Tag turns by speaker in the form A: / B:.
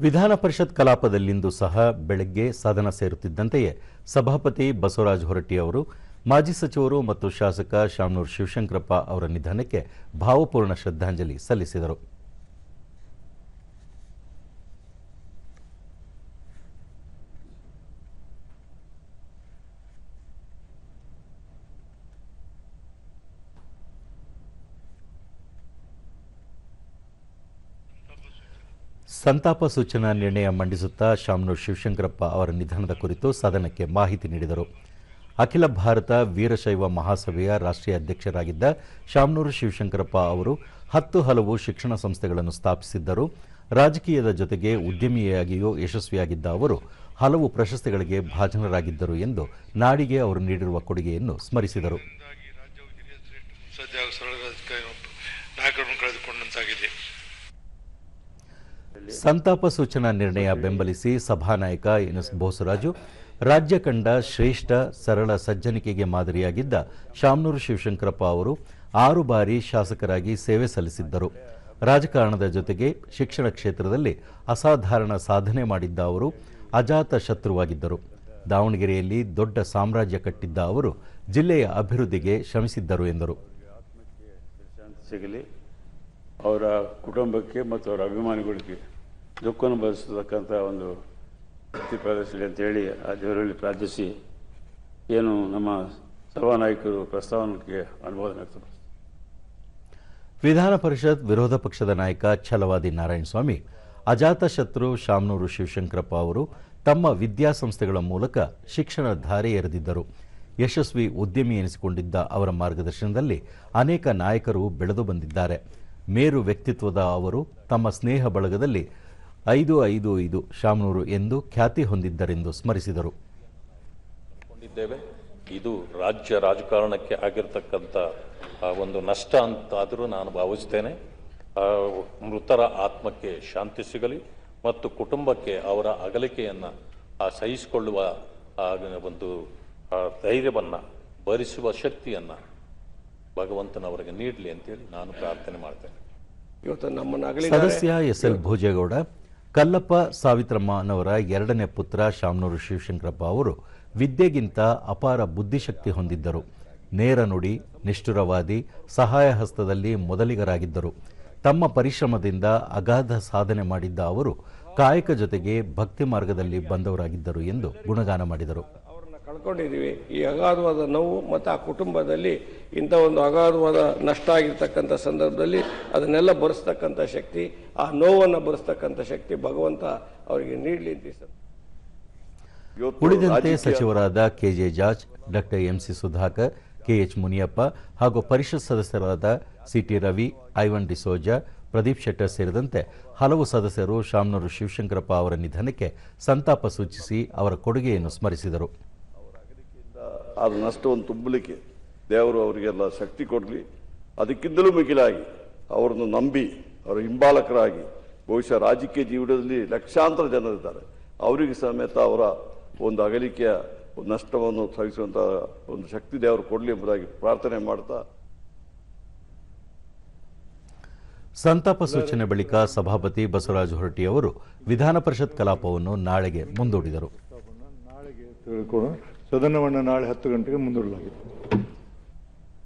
A: ವಿಧಾನ ಪರಿಷತ್ ಕಲಾಪದಲ್ಲಿಂದು ಸಹ ಬೆಳಗ್ಗೆ ಸದನ ಸೇರುತ್ತಿದ್ದಂತೆಯೇ ಸಭಾಪತಿ ಬಸವರಾಜ ಹೊರಟ್ಟಿ ಅವರು ಮಾಜಿ ಸಚಿವರು ಮತ್ತು ಶಾಸಕ ಶಾಮನೂರು ಶಿವಶಂಕರಪ್ಪ ಅವರ ನಿಧನಕ್ಕೆ ಭಾವಪೂರ್ಣ ಶ್ರದ್ಧಾಂಜಲಿ ಸಲ್ಲಿಸಿದರು. ಸಂತಾಪ ಸೂಚನಾ ನಿರ್ಣಯ ಮಂಡಿಸುತ್ತಾ ಶಾಮನೂರು ಶಿವಶಂಕರಪ್ಪ ಅವರ ನಿಧನದ ಕುರಿತು ಸದನಕ್ಕೆ ಮಾಹಿತಿ ನೀಡಿದರು. ಅಖಿಲ ಭಾರತ ವೀರಶೈವ ಮಹಾಸಭೆಯ ರಾಷ್ಟ್ರೀಯ ಅಧ್ಯಕ್ಷರಾಗಿದ್ದ ಶಾಮನೂರು ಶಿವಶಂಕರಪ್ಪ ಅವರು 10 ಹಲವು ಶಿಕ್ಷಣ ಸಂಸ್ಥೆಗಳನ್ನು ಸ್ಥಾಪಿಸಿದ್ದರು. ರಾಜಕೀಯದ ಜೊತೆಗೆ ಉದ್ಯಮಿಯಾಗಿಯೂ ಯಶಸ್ವಿಯಾಗಿದ್ದ ಅವರು ಹಲವು ಪ್ರಶಸ್ತಿಗಳಿಗೆ ಭಾಜನರಾಗಿದ್ದರು ಎಂದು ನಾಡಿಗೆ ಅವರು ನೀಡಿರುವ ಕೊಡುಗೆಯನ್ನು ಸ್ಮರಿಸಿದರು. ಸಂತಾಪ ಸೂಚನಾ ನಿರ್ಣಯ ಬೆಂಬಲಿಸಿ ಸಭಾನಾಯಕ ಎನ್.ಎಸ್. ಬೋಸರಾಜು ರಾಜ್ಯ ಕಂಡ ಶ್ರೇಷ್ಠ ಸರಳ ಸಜ್ಜನಿಕೆಗೆ ಮಾದರಿಯಾಗಿದ್ದ ಶಾಮನೂರು ಶಿವಶಂಕರಪ್ಪ ಅವರು 6 ಬಾರಿ ಶಾಸಕರಾಗಿ ಸೇವೆ ಸಲ್ಲಿಸಿದ್ದರು. ರಾಜಕಾರಣದ ಜೊತೆಗೆ ಶಿಕ್ಷಣ ಕ್ಷೇತ್ರದಲ್ಲಿ ಅಸಾಧಾರಣ ಸಾಧನೆ ಮಾಡಿದ್ದ ಅವರು ಅಜಾತ ಶತ್ರುವಾಗಿದ್ದರು. ದಾವಣಗೆರೆಯಲ್ಲಿ ದೊಡ್ಡ ಸಾಮ್ರಾಜ್ಯ ಕಟ್ಟಿದ್ದ ಅವರು ಜಿಲ್ಲೆಯ ಅಭಿವೃದ್ಧಿಗೆ ಶ್ರಮಿಸಿದ್ದರು ಎಂದರು.
B: ಅವರ ಕುಟುಂಬಕ್ಕೆ ಮತ್ತು ಅವರ ಅಭಿಮಾನಿಗಳಿಗೆ ದುಃಖವನ್ನು ಭರಿಸತಕ್ಕಂಥ ಒಂದು ಶಕ್ತಿ ಪ್ರದರ್ಶನ ಅಂತೇಳಿ ಆ ದೇವರಲ್ಲಿ ಪ್ರಾರ್ಥಿಸಿ ಏನು ನಮ್ಮ ಸಭಾನಾಯಕರು ಪ್ರಸ್ತಾವನೆಗೆ ಅನುಮೋದನೆ ವ್ಯಕ್ತಪಡಿಸಿದರು.
A: ವಿಧಾನ ಪರಿಷತ್ ವಿರೋಧ ಪಕ್ಷದ ನಾಯಕ ಛಲವಾದಿ ನಾರಾಯಣಸ್ವಾಮಿ ಅಜಾತಶತ್ರು ಶಾಮನೂರು ಶಿವಶಂಕರಪ್ಪ ಅವರು ತಮ್ಮ ವಿದ್ಯಾಸಂಸ್ಥೆಗಳ ಮೂಲಕ ಶಿಕ್ಷಣ ಧಾರೆ ಎರೆದಿದ್ದರು. ಯಶಸ್ವಿ ಉದ್ಯಮಿ ಎನಿಸಿಕೊಂಡಿದ್ದ ಅವರ ಮಾರ್ಗದರ್ಶನದಲ್ಲಿ ಅನೇಕ ನಾಯಕರು ಬೆಳೆದು ಬಂದಿದ್ದಾರೆ. ಮೇರು ವ್ಯಕ್ತಿತ್ವದ ಅವರು ತಮ್ಮ ಸ್ನೇಹ ಬಳಗದಲ್ಲಿ 555 ಶಾಮನೂರು ಎಂದು ಖ್ಯಾತಿ ಹೊಂದಿದ್ದರೆಂದು ಸ್ಮರಿಸಿದರು.
C: ಇದು ರಾಜ್ಯ ರಾಜಕಾರಣಕ್ಕೆ ಆಗಿರತಕ್ಕಂಥ ಒಂದು ನಷ್ಟ ಅಂತಾದರೂ ನಾನು ಭಾವಿಸ್ತೇನೆ. ಮೃತರ ಆತ್ಮಕ್ಕೆ ಶಾಂತಿ ಸಿಗಲಿ ಮತ್ತು ಕುಟುಂಬಕ್ಕೆ ಅವರ ಅಗಲಿಕೆಯನ್ನು ಸಹಿಸಿಕೊಳ್ಳುವ ಒಂದು ಧೈರ್ಯವನ್ನು ಭರಿಸುವ ಶಕ್ತಿಯನ್ನು ಭಗವಂತನವರಿಗೆ ನೀಡಲಿ ಅಂತೇಳಿ ನಾನು ಪ್ರಾರ್ಥನೆ ಮಾಡ್ತೇನೆ.
A: ಸದಸ್ಯ ಎಸ್.ಎಲ್. ಭೋಜೇಗೌಡ ಕಲ್ಲಪ್ಪ ಸಾವಿತ್ರಮ್ಮನವರ 2ನೇ ಪುತ್ರ ಶಾಮನೂರು ಶಿವಶಂಕರಪ್ಪ ಅವರು ವಿದ್ಯೆಗಿಂತ ಅಪಾರ ಬುದ್ಧಿಶಕ್ತಿ ಹೊಂದಿದ್ದರು. ನೇರ ನುಡಿ, ನಿಷ್ಠುರವಾದಿ, ಸಹಾಯ ಹಸ್ತದಲ್ಲಿ ಮೊದಲಿಗರಾಗಿದ್ದರು. ತಮ್ಮ ಪರಿಶ್ರಮದಿಂದ ಅಗಾಧ ಸಾಧನೆ ಮಾಡಿದ್ದ ಅವರು ಕಾಯಕ ಜೊತೆಗೆ ಭಕ್ತಿ ಮಾರ್ಗದಲ್ಲಿ ಬಂದವರಾಗಿದ್ದರು ಎಂದು ಗುಣಗಾನ ಮಾಡಿದರು.
D: ಕಳ್ಕೊಂಡಿದ್ದೀವಿ. ಈ ಅಗಾಧವಾದ ನೋವು ಮತ್ತು ಆ ಕುಟುಂಬದಲ್ಲಿ ಇಂಥ ಒಂದು ಅಗಾಧವಾದ ನಷ್ಟ ಆಗಿರ್ತಕ್ಕಂಥ ಸಂದರ್ಭದಲ್ಲಿ ಅದನ್ನೆಲ್ಲ ಭರಿಸ್ತಕ್ಕಂಥ ಶಕ್ತಿ, ಆ ನೋವನ್ನು ಭರಿಸ್ತಕ್ಕಂಥ ಶಕ್ತಿ ಭಗವಂತ ಅವರಿಗೆ ನೀಡಲಿ ಅಂತ.
A: ಉಳಿದಂತೆ ಸಚಿವರಾದ KJ George, doctor MC Sudhakar, KH Muniyappa ಹಾಗೂ ಪರಿಷತ್ ಸದಸ್ಯರಾದ ಸಿಟಿ ರವಿ, ಐವನ್ ಡಿಸೋಜಾ, ಪ್ರದೀಪ್ ಶೆಟ್ಟರ್ ಸೇರಿದಂತೆ ಹಲವು ಸದಸ್ಯರು ಶಾಮನೂರು ಶಿವಶಂಕರಪ್ಪ ಅವರ ನಿಧನಕ್ಕೆ ಸಂತಾಪ ಸೂಚಿಸಿ ಅವರ ಕೊಡುಗೆಯನ್ನು ಸ್ಮರಿಸಿದರು.
B: ಆ ನಷ್ಟವನ್ನು ತುಂಬಲಿಕ್ಕೆ ದೇವರು ಅವರಿಗೆಲ್ಲ ಶಕ್ತಿ ಕೊಡಲಿ. ಅದಕ್ಕಿಂತಲೂ ಮಿಗಿಲಾಗಿ ಅವರನ್ನು ನಂಬಿ ಅವರ ಹಿಂಬಾಲಕರಾಗಿ ಬಹುಶಃ ರಾಜಕೀಯ ಜೀವನದಲ್ಲಿ ಲಕ್ಷಾಂತರ ಜನರಿದ್ದಾರೆ. ಅವರಿಗೆ ಸಮೇತ ಅವರ ಒಂದು ಅಗಲಿಕೆಯ ನಷ್ಟವನ್ನು ಸಹಿಸುವಂಥ ಒಂದು ಶಕ್ತಿ ದೇವರು ಕೊಡಲಿ ಎಂಬುದಾಗಿ ಪ್ರಾರ್ಥನೆ ಮಾಡ್ತಾ
A: ಸಂತಾಪ ಸೂಚನೆ ಬಳಿಕ ಸಭಾಪತಿ ಬಸವರಾಜ ಹೊರಟ್ಟಿ ಅವರು ವಿಧಾನ ಪರಿಷತ್ ಕಲಾಪವನ್ನು ನಾಳೆಗೆ ಮುಂದೂಡಿದರು.
E: ಸದನವನ್ನು ನಾಳೆ 10 ಗಂಟೆಗೆ ಮುಂದೂಡಲಾಗಿದೆ.